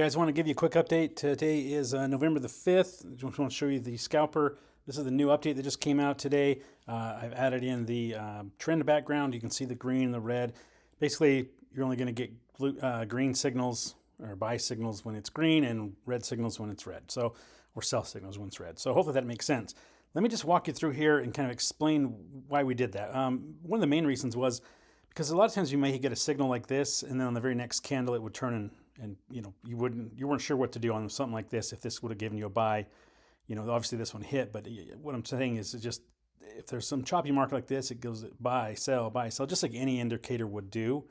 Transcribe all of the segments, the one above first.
Guys, I want to give you a quick update. Today is November the 5th. I just want to show you the scalper. This is the new update that just came out today. I've added in the trend background. You can see the green, the red. Basically, you're only going to get green signals or buy signals when it's green and red signals when it's red. So, or sell signals when it's red. So hopefully that makes sense. Let me just walk you through here and kind of explain why we did that. One of the main reasons was because a lot of times you may get a signal like this, and then on the very next candle it would turn and you weren't sure what to do on something like this if this would have given you a buy. Obviously this one hit, but what I'm saying is just if there's some choppy market like this, it goes buy, sell, just like any indicator would do.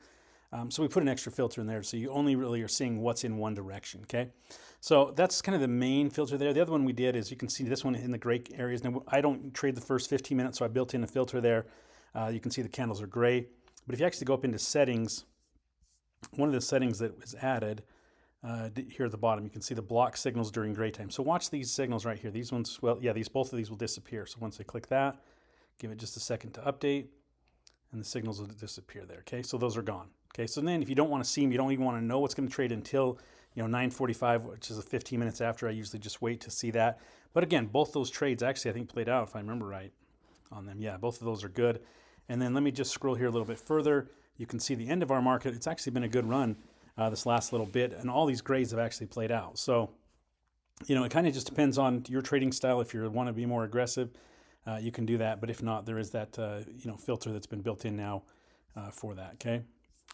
So we put an extra filter in there, so you only really are seeing what's in one direction. Okay, so that's kind of the main filter there. The other one we did is you can see this one in the gray areas. Now I don't trade the first 15 minutes, so I built in a filter there. You can see the candles are gray, but if you actually go up into settings, one of the settings that was added here at the bottom, you can see the block signals during gray time. So watch these signals right here. These ones, well, yeah, both of these will disappear. So once I click that, give it just a second to update, and the signals will disappear there. Okay, so those are gone. Okay, so then if you don't want to see them, you don't even want to know what's going to trade until 9:45, which is 15 minutes after. I usually just wait to see that. But again, both those trades actually I think played out if I remember right on them. Yeah, both of those are good. And then let me just scroll here a little bit further. You can see the end of our market. It's actually been a good run this last little bit, and all these grays have actually played out. So, it kind of just depends on your trading style. If you want to be more aggressive, you can do that. But if not, there is that filter that's been built in now for that. Okay,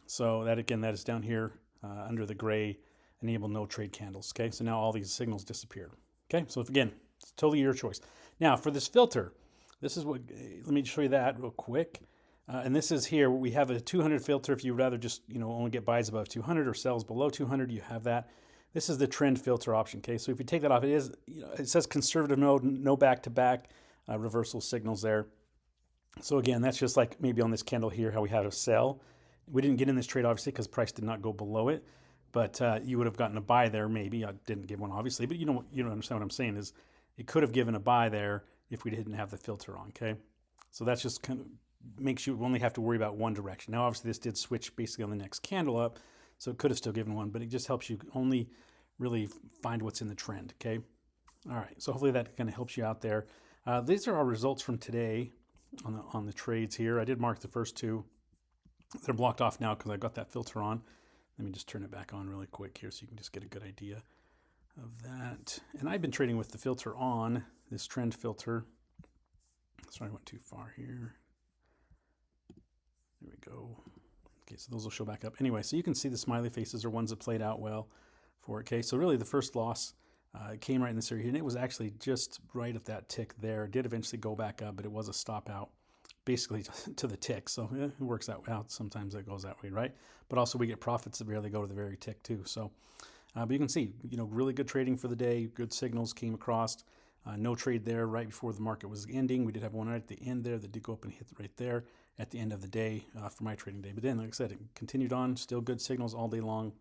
so that is down here under the gray, enable no trade candles. Okay, so now all these signals disappeared. Okay, so again, it's totally your choice. Now for this filter, this is what. Let me show you that real quick. And this is here, we have a 200 filter. If you'd rather just, only get buys above 200 or sells below 200, you have that. This is the trend filter option, okay? So if you take that off, it says conservative mode, no back-to-back reversal signals there. So again, that's just like maybe on this candle here, how we had a sell. We didn't get in this trade, obviously, because price did not go below it. But you would have gotten a buy there, maybe. I didn't give one, obviously. But you don't understand what I'm saying is it could have given a buy there if we didn't have the filter on, okay? So that's just kind of makes you only have to worry about one direction. Now, obviously, this did switch basically on the next candle up, so it could have still given one, but it just helps you only really find what's in the trend, okay? All right, so hopefully that kind of helps you out there. These are our results from today on the trades here. I did mark the first two. They're blocked off now because I got that filter on. Let me just turn it back on really quick here so you can just get a good idea of that. And I've been trading with the filter on, this trend filter. Sorry, I went too far here. There we go. Okay, so those will show back up. Anyway, so you can see the smiley faces are ones that played out well for it. Okay, so really the first loss came right in this area here, and it was actually just right at that tick there. It did eventually go back up, but it was a stop out basically to the tick. So it works out. Sometimes it goes that way, right? But also we get profits that barely go to the very tick too. So, but you can see, really good trading for the day. Good signals came across. No trade there right before the market was ending. We did have one right at the end there that did go up and hit right there at the end of the day for my trading day. But then, like I said, it continued on. Still good signals all day long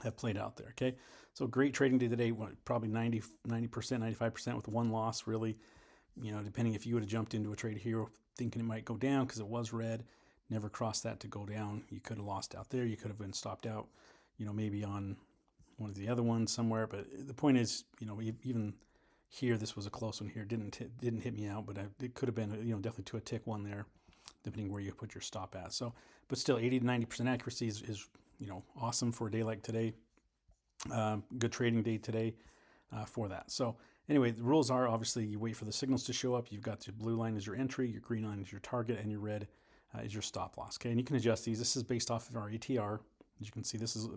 have played out there, okay? So great trading day today, probably 90%, 95% with one loss, really. Depending if you would have jumped into a trade here thinking it might go down because it was red, never crossed that to go down. You could have lost out there. You could have been stopped out, maybe on one of the other ones somewhere. But the point is, even here, this was a close one here. Didn't hit me out, but it could have been, definitely to a tick one there, depending where you put your stop at. So, but still, 80 to 90% accuracy is awesome for a day like today. Good trading day today for that. So anyway, the rules are obviously you wait for the signals to show up. You've got your blue line as your entry, your green line is your target, and your red is your stop loss. Okay, and you can adjust these. This is based off of our ATR. As you can see, this is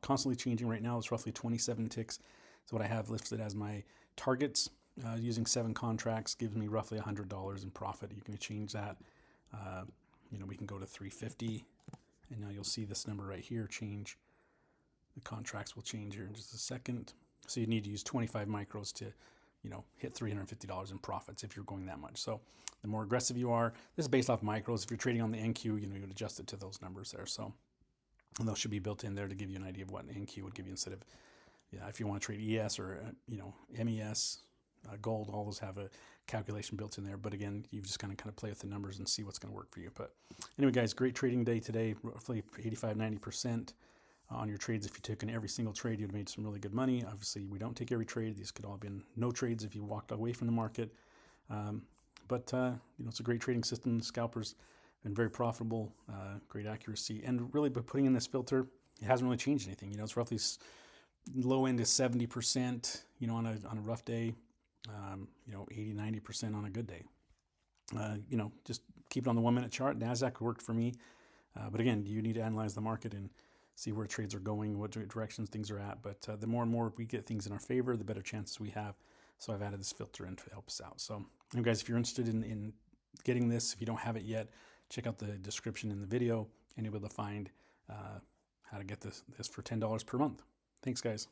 constantly changing right now. It's roughly 27 ticks. So what I have listed as my targets using 7 contracts gives me roughly $100 in profit. You can change that. We can go to 350, and now you'll see this number right here change. The contracts will change here in just a second. So you need to use 25 micros to, hit $350 in profits if you're going that much. So the more aggressive you are, this is based off micros. If you're trading on the NQ, you would adjust it to those numbers there. So, and those should be built in there to give you an idea of what NQ would give you instead of, if you want to trade ES or, MES, gold, all those have a calculation built in there. But again, you've just kind of play with the numbers and see what's going to work for you. But anyway, guys, great trading day today, roughly 85, 90%. on your trades. If you took in every single trade, you'd have made some really good money. Obviously, we don't take every trade. These could all have been no trades if you walked away from the market. But it's a great trading system. Scalper's been very profitable, great accuracy, and really by putting in this filter, it hasn't really changed anything. It's roughly low end is 70%, on a rough day, 80-90% on a good day. Just keep it on the 1 minute chart. NASDAQ worked for me. But again, you need to analyze the market and see where trades are going, what directions things are at. But the more and more we get things in our favor, the better chances we have. So I've added this filter in to help us out. So guys, if you're interested in getting this, if you don't have it yet, check out the description in the video and you'll be able to find how to get this for $10 per month. Thanks, guys.